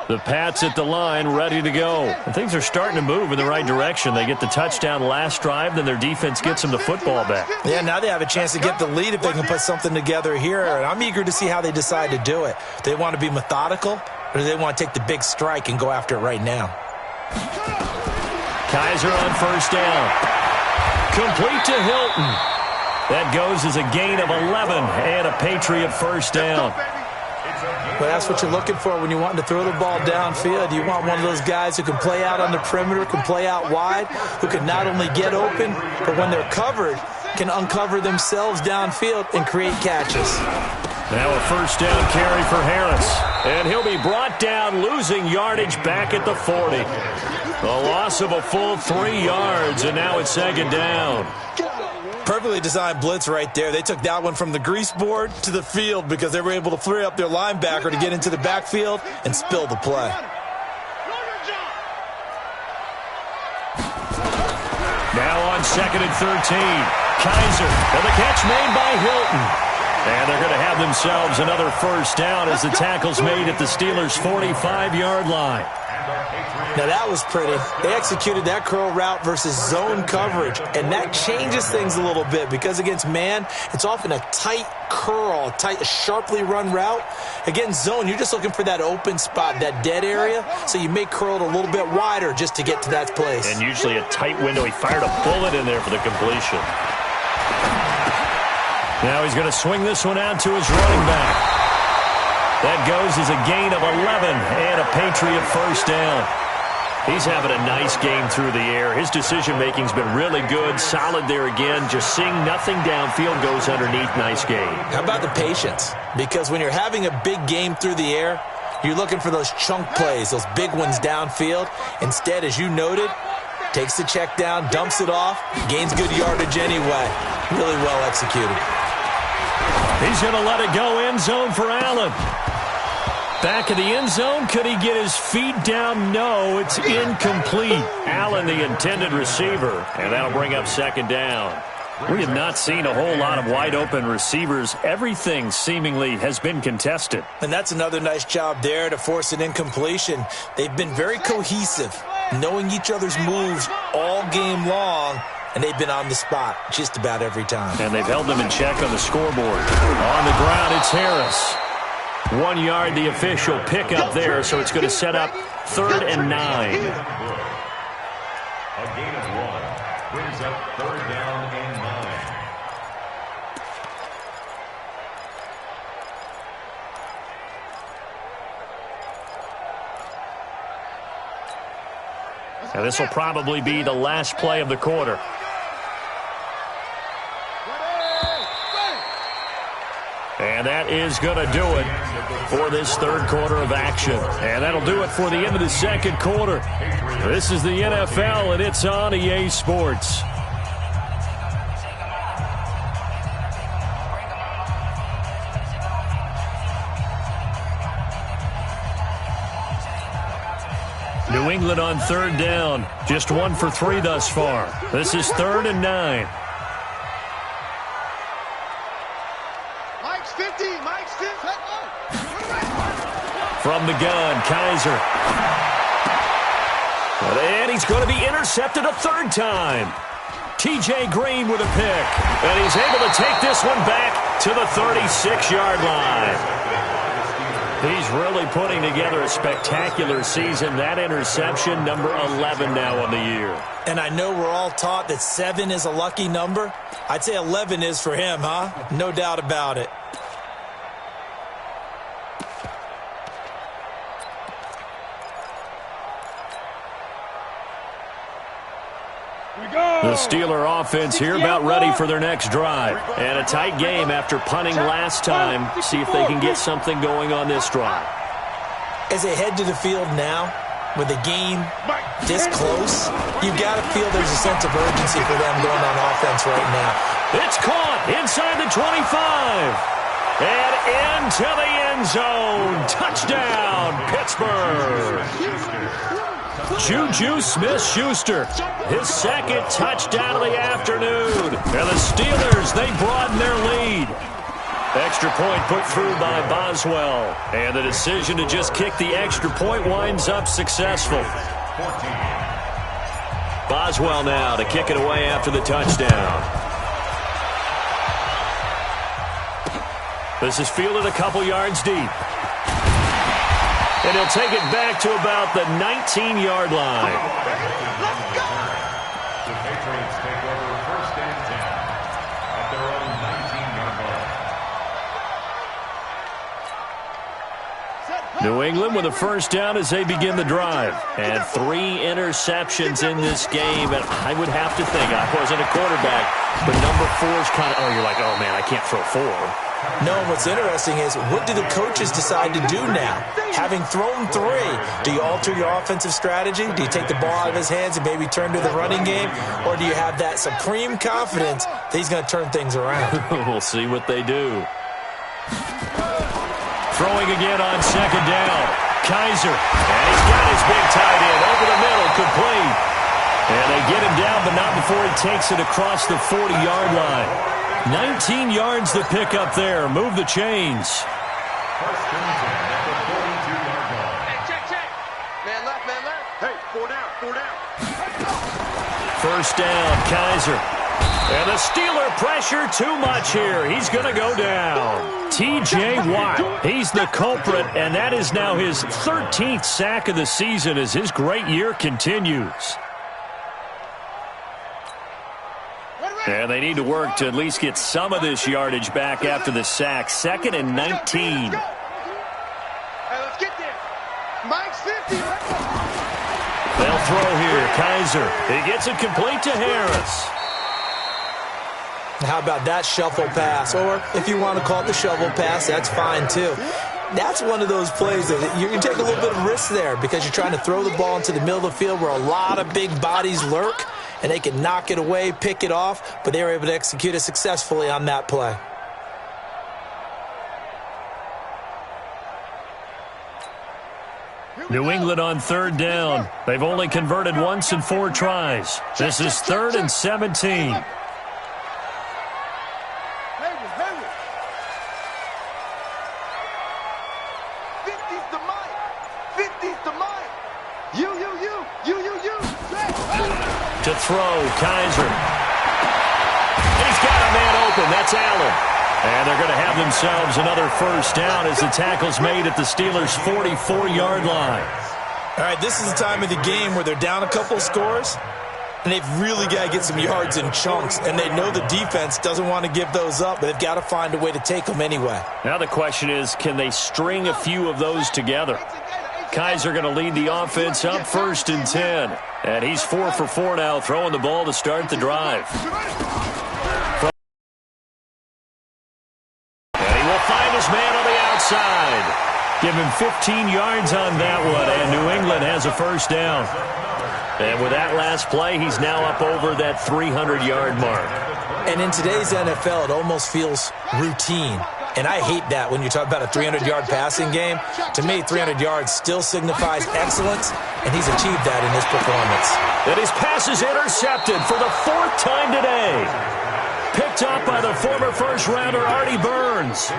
The Pats at the line, ready to go. And things are starting to move in the right direction. They get the touchdown last drive, then their defense gets them the football back. Yeah, now they have a chance to get the lead if they can put something together here. And I'm eager to see how they decide to do it. Do they want to be methodical, or do they want to take the big strike and go after it right now? Kaiser on first down. Complete to Hilton. That goes as a gain of 11 and a Patriot first down. But that's what you're looking for when you want to throw the ball downfield. You want one of those guys who can play out on the perimeter, can play out wide, who can not only get open, but when they're covered, can uncover themselves downfield and create catches. Now a first down carry for Harris. And he'll be brought down, losing yardage back at the 40. A loss of a full 3 yards, and now it's 2nd down. Perfectly designed blitz right there. They took that one from the grease board to the field because they were able to free up their linebacker to get into the backfield and spill the play. Now on 2nd and 13. Kaiser, and the catch made by Hilton. And they're going to have themselves another first down as the tackle's made at the Steelers' 45-yard line. Now that was pretty. They executed that curl route versus zone coverage, and that changes things a little bit because against man, it's often a tight curl, tight, sharply run route. Against zone, you're just looking for that open spot, that dead area, so you may curl it a little bit wider just to get to that place. And usually a tight window. He fired a bullet in there for the completion. Now he's going to swing this one out to his running back. That goes as a gain of 11 and a Patriot first down. He's having a nice game through the air. His decision-making's been really good, solid there again. Just seeing nothing downfield goes underneath. Nice game. How about the patience? Because when you're having a big game through the air, you're looking for those chunk plays, those big ones downfield. Instead, as you noted, takes the check down, dumps it off, gains good yardage anyway. Really well executed. He's going to let it go end zone for Allen. Back of the end zone. Could he get his feet down? No, it's incomplete. Allen, the intended receiver, and that'll bring up second down. We have not seen a whole lot of wide-open receivers. Everything seemingly has been contested. And that's another nice job there to force an incompletion. They've been very cohesive, knowing each other's moves all game long, and they've been on the spot just about every time. And they've held them in check on the scoreboard. On the ground, it's Harris. 1 yard, the official pickup there, so it's going to set up 3rd and 9. A gain of 1 brings up 3rd down and 9. And this will probably be the last play of the quarter. And that is going to do it for this third quarter of action. And that'll do it for the end of the second quarter. This is the NFL, and it's on EA Sports. New England on 3rd down. Just 1 for 3 thus far. This is 3rd and 9. From the gun, Kaiser. And he's going to be intercepted a 3rd time. TJ Green with a pick. And he's able to take this one back to the 36-yard line. He's really putting together a spectacular season. That interception, number 11 now on the year. And I know we're all taught that 7 is a lucky number. I'd say 11 is for him, huh? No doubt about it. The Steeler offense here about ready for their next drive. And a tight game after punting last time. See if they can get something going on this drive. As they head to the field now, with the game this close, you've got to feel there's a sense of urgency for them going on offense right now. It's caught inside the 25. And into the end zone. Touchdown, Pittsburgh. Juju Smith-Schuster, his second touchdown of the afternoon. And the Steelers, they broaden their lead. Extra point put through by Boswell. And the decision to just kick the extra point winds up successful. Boswell now to kick it away after the touchdown. This is fielded a couple yards deep. And he'll take it back to about the 19-yard line. The Patriots take over 1st and 10 at their own 19-yard line. New England with a 1st down as they begin the drive. And 3 interceptions in this game. And I would have to think, I wasn't a quarterback, but number 4 is kind of, you're like, oh, man, I can't throw 4. No, what's interesting is, what do the coaches decide to do now? Having thrown 3, do you alter your offensive strategy? Do you take the ball out of his hands and maybe turn to the running game? Or do you have that supreme confidence that he's going to turn things around? We'll see what they do. Throwing again on 2nd down. Kaiser. And he's got his big tight end over the middle, complete. And they get him down, but not before he takes it across the 40-yard line. 19 yards to pick up there. Move the chains. 1st and 10 at the 42-yard line. Hey, check. Man left. Hey, 4 down. 1st down, Kaiser. And the Steeler pressure too much here. He's going to go down. T.J. Watt, he's the culprit, and that is now his 13th sack of the season as his great year continues. And they need to work to at least get some of this yardage back after the sack. 2nd and 19. Hey, let's get there. Mike's 50. They'll throw here. Kaiser. He gets it complete to Harris. How about that shuffle pass? Or if you want to call it the shovel pass, that's fine too. That's one of those plays that you can take a little bit of risk there because you're trying to throw the ball into the middle of the field where a lot of big bodies lurk, and they can knock it away, pick it off, but they were able to execute it successfully on that play. New England on third down. They've only converted once in 4 tries. This is 3rd and 17. To throw, Kaiser. And he's got a man open. That's Allen. And they're going to have themselves another first down as the tackle's made at the Steelers' 44-yard line. All right, this is the time of the game where they're down a couple scores, and they've really got to get some yards in chunks, and they know the defense doesn't want to give those up, but they've got to find a way to take them anyway. Now the question is, can they string a few of those together? Kaiser going to lead the offense up 1st and 10. And he's 4 for 4 now, throwing the ball to start the drive. And he will find his man on the outside. Give him 15 yards on that one, and New England has a first down. And with that last play, he's now up over that 300-yard mark. And in today's NFL, it almost feels routine. And I hate that when you talk about a 300-yard passing game. To me, 300 yards still signifies excellence, and he's achieved that in his performance. And his pass is intercepted for the 4th time today. Picked up by the former first-rounder Artie Burns.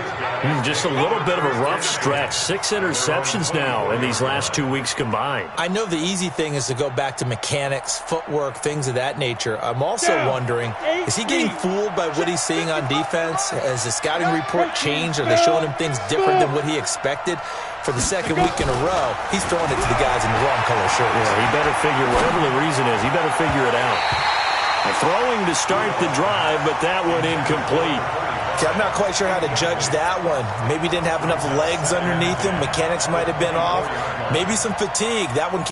Just a little bit of a rough stretch. 6 interceptions now in these last 2 weeks combined. I know the easy thing is to go back to mechanics, footwork, things of that nature. I'm also wondering, is he getting fooled by what he's seeing on defense? Has the scouting report changed? Are they showing him things different than what he expected? For the 2nd week in a row, he's throwing it to the guys in the wrong color shirts. Yeah, he better figure, whatever the reason is, he better figure it out. Throwing to start the drive, but that one incomplete. Okay, I'm not quite sure how to judge that one. Maybe he didn't have enough legs underneath him. Mechanics might have been off. Maybe some fatigue. That one.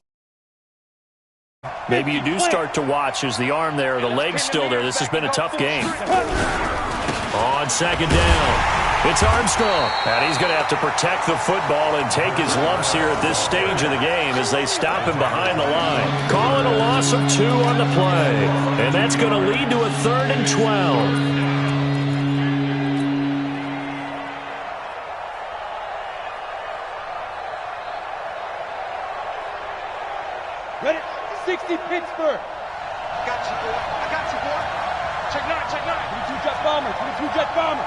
Maybe you do start to watch as the arm there, the leg's still there. This has been a tough game. On 2nd down, it's Armstrong. And he's going to have to protect the football and take his lumps here at this stage of the game as they stop him behind the line. Calling a loss of 2 on the play. And that's going to lead to a 3rd and 12. Ready? 60 Pittsburgh. I got you, boy. I got you, boy. Check 9, check 9. 22 jet bomber, 22 jet bomber.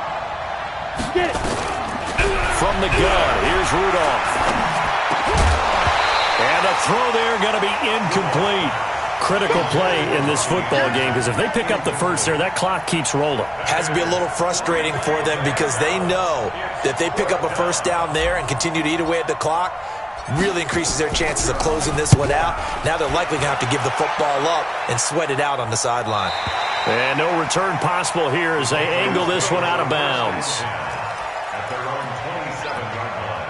Get it. From the gun, here's Rudolph. And a throw there going to be incomplete. Critical play in this football game because if they pick up the first there, that clock keeps rolling. Has to be a little frustrating for them because they know that if they pick up a first down there and continue to eat away at the clock, really increases their chances of closing this one out. Now they're likely going to have to give the football up and sweat it out on the sideline. And no return possible here as they angle this one out of bounds. At their own 27-yard line.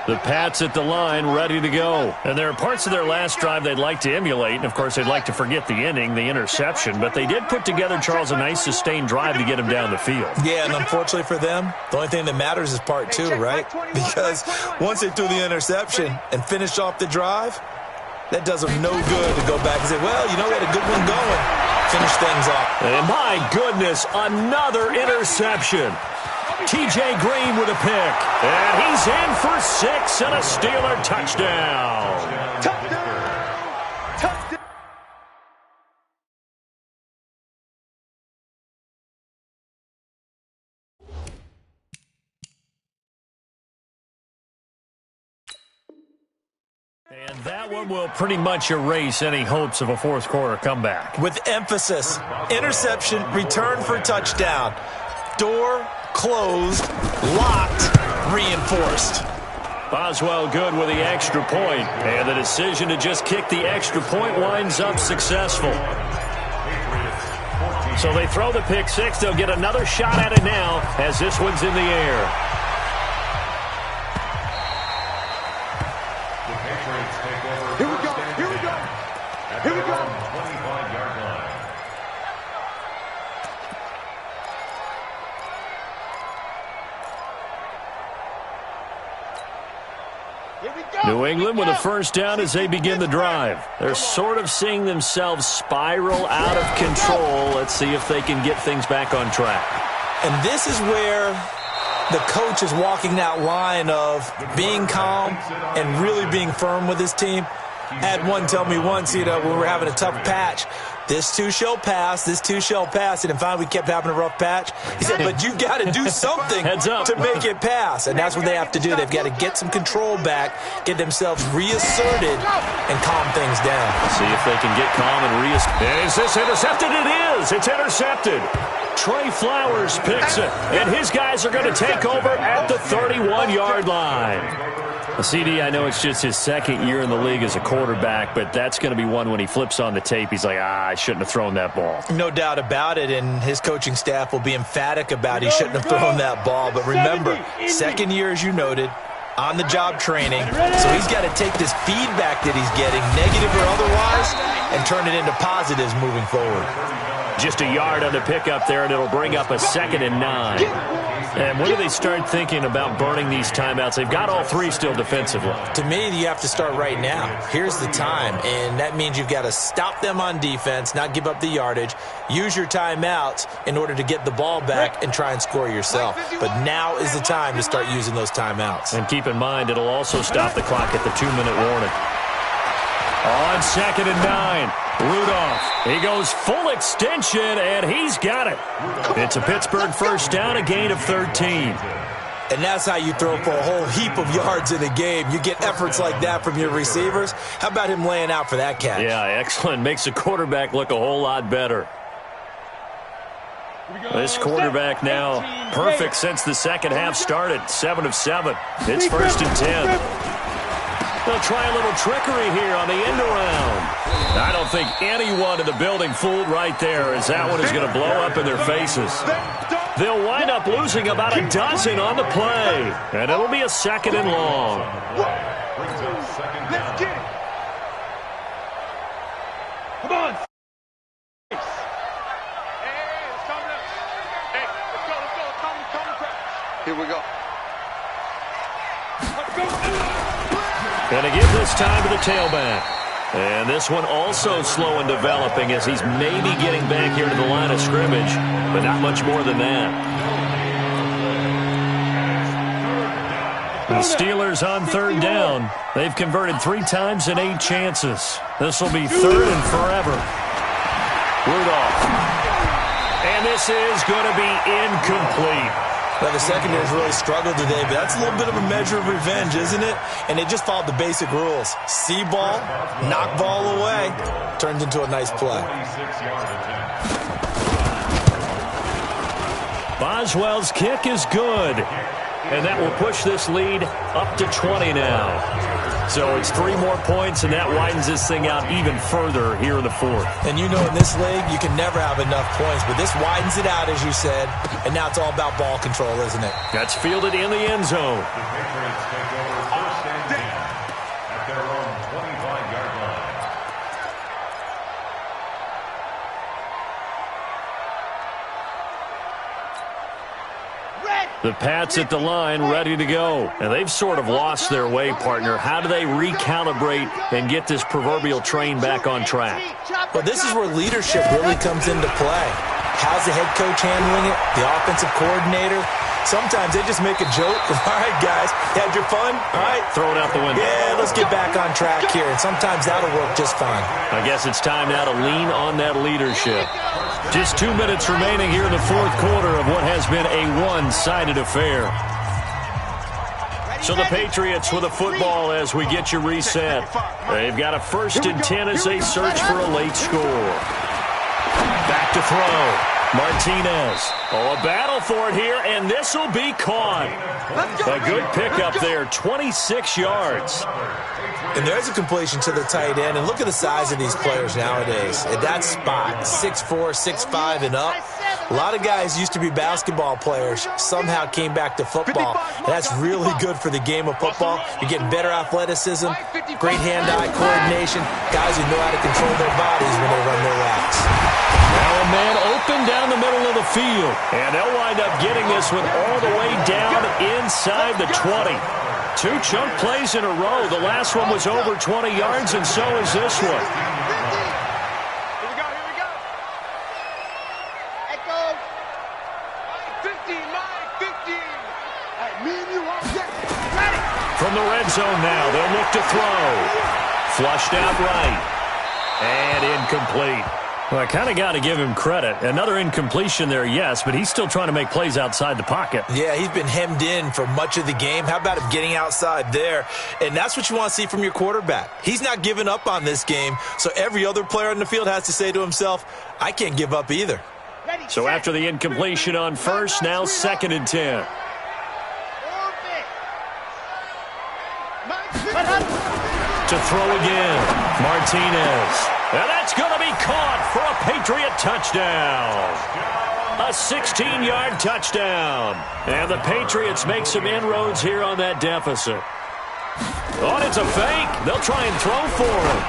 The Pats at the line, ready to go. And there are parts of their last drive they'd like to emulate, and of course they'd like to forget the ending, the interception, but they did put together, Charles, a nice sustained drive to get him down the field. Yeah, and unfortunately for them, the only thing that matters is part 2, right? Because once they threw the interception and finished off the drive, that does them no good to go back and say, well, you know, we had a good one going. Finish things off. And my goodness, another interception. TJ Green with a pick. And he's in for 6 and a Steeler touchdown. Touchdown. And that one will pretty much erase any hopes of a fourth quarter comeback. With emphasis, interception, return for touchdown. Door closed, locked, reinforced. Boswell good with the extra point, and the decision to just kick the extra point winds up successful. So they throw the pick 6. They'll get another shot at it now as this one's in the air. 25-yard line. New England with a first down as they begin the drive. They're sort of seeing themselves spiral out of control. Let's see if they can get things back on track. And this is where the coach is walking that line of being calm and really being firm with his team. I had one tell me once, when we were having a tough patch, this too shall pass, this too shall pass. And finally we kept having a rough patch. He said, but you got to do something to make it pass. And that's what they have to do. They've got to get some control back, get themselves reasserted, and calm things down. See if they can get calm and reassert. And is this intercepted? It is. It's intercepted. Trey Flowers picks it, and his guys are going to take over at the 31-yard line. CD, I know it's just his second year in the league as a quarterback, but that's going to be one when he flips on the tape, he's like, I shouldn't have thrown that ball. No doubt about it, and his coaching staff will be emphatic about he shouldn't have thrown that ball. But remember, second year, as you noted, on-the-job training, so he's got to take this feedback that he's getting, negative or otherwise, and turn it into positives moving forward. Just a yard on the pickup there, and it'll bring up a 2nd and 9. And when do they start thinking about burning these timeouts? They've got all three still defensively. To me, you have to start right now. Here's the time, and that means you've got to stop them on defense, not give up the yardage, use your timeouts in order to get the ball back and try and score yourself. But now is the time to start using those timeouts. And keep in mind, it'll also stop the clock at the 2-minute warning. On 2nd and 9, Rudolph. He goes full extension, and he's got it. It's a Pittsburgh first down, a gain of 13. And that's how you throw for a whole heap of yards in a game. You get efforts like that from your receivers. How about him laying out for that catch? Yeah, excellent. Makes the quarterback look a whole lot better. This quarterback now perfect since the second half started. 7 of 7. It's 1st and 10. They'll try a little trickery here on the end around. I don't think anyone in the building fooled right there, as that one is going to blow up in their faces. They'll wind up losing about a dozen on the play, and it'll be a 2nd and long. Let's get it. Come on. Hey, it's coming up. Hey, let's go. Come. Here we go. Let's go. And to give this time to the tailback. And this one also slow in developing as he's maybe getting back here to the line of scrimmage, but not much more than that. The Steelers on 3rd down. They've converted 3 times in 8 chances. This will be 3rd and forever. Rudolph. And this is going to be incomplete. Well, the secondary's really struggled today, but that's a little bit of a measure of revenge, isn't it? And they just followed the basic rules. See ball, knock ball away, turns into a nice play. Boswell's kick is good. And that will push this lead up to 20 now. So it's 3 more points, and that widens this thing out even further here in the 4th. And you know in this league, you can never have enough points, but this widens it out, as you said, and now it's all about ball control, isn't it? That's fielded in the end zone. The Patriots take over 1st and 10 at their own 25-yard line. The Pats at the line, ready to go. And they've sort of lost their way, partner. How do they recalibrate and get this proverbial train back on track? Well, this is where leadership really comes into play. How's the head coach handling it? The offensive coordinator? Sometimes they just make a joke. All right, guys, had your fun? All right. Throw it out the window. Yeah, let's get back on track here. And sometimes that'll work just fine. I guess it's time now to lean on that leadership. Just 2 minutes remaining here in the 4th quarter of what has been a one-sided affair. So the Patriots with a football as we get you reset. They've got a 1st and 10 as they search for a late score. Back to throw. Martinez. Oh, a battle for it here, and this will be caught. A good pickup there, 26 yards. And there's a completion to the tight end. And look at the size of these players nowadays. At that spot, 6'4", 6'5", and up. A lot of guys used to be basketball players, somehow came back to football. And that's really good for the game of football. You're getting better athleticism, great hand-eye coordination, guys who know how to control their bodies when they run their routes. Now a man open down the middle of the field. And they'll wind up getting this one all the way down inside the 20. 2 chunk plays in a row. The last one was over 20 yards, and so is this one. Here we go, here we go. Echo. 15, Mike, 15. Hey, me and you all set. Ready. From the red zone now, they'll look to throw. Flushed out right. And incomplete. Well, I kind of got to give him credit. Another incompletion there, yes, but he's still trying to make plays outside the pocket. Yeah, he's been hemmed in for much of the game. How about him getting outside there? And that's what you want to see from your quarterback. He's not giving up on this game, so every other player on the field has to say to himself, I can't give up either. So after the incompletion on first, now 2nd and 10. To throw again, Martinez. And that's going to be caught for a Patriot touchdown. A 16-yard touchdown. And the Patriots make some inroads here on that deficit. Oh, and it's a fake. They'll try and throw for him.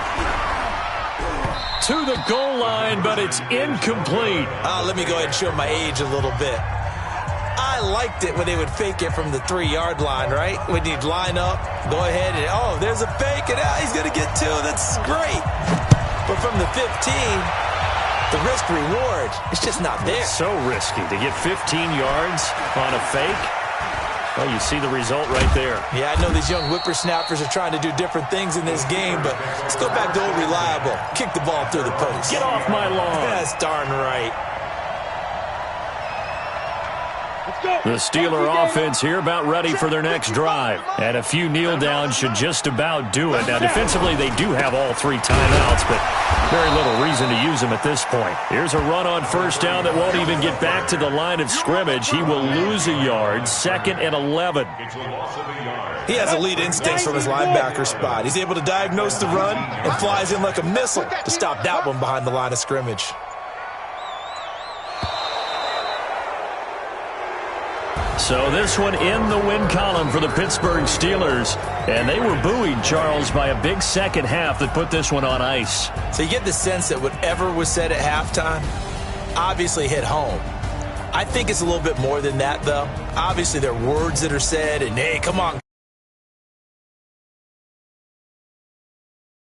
To the goal line, but it's incomplete. Let me go ahead and show my age a little bit. I liked it when they would fake it from the 3-yard line, right? When you'd line up, go ahead and, oh, there's a fake, and he's going to get 2. That's great. But from the 15, the risk-reward, it's just not there. It's so risky to get 15 yards on a fake. Well, you see the result right there. Yeah, I know these young whippersnappers are trying to do different things in this game, but let's go back to old reliable. Kick the ball through the post. Get off my lawn. That's darn right. The Steeler offense here about ready for their next drive. And a few kneel downs should just about do it. Now, defensively, they do have all 3 timeouts, but very little reason to use them at this point. Here's a run on first down that won't even get back to the line of scrimmage. He will lose a yard, 2nd and 11. He has elite instincts from his linebacker spot. He's able to diagnose the run and flies in like a missile to stop that one behind the line of scrimmage. So this one in the win column for the Pittsburgh Steelers. And they were buoyed, Charles, by a big second half that put this one on ice. So you get the sense that whatever was said at halftime obviously hit home. I think it's a little bit more than that, though. Obviously, there are words that are said, and, hey, come on.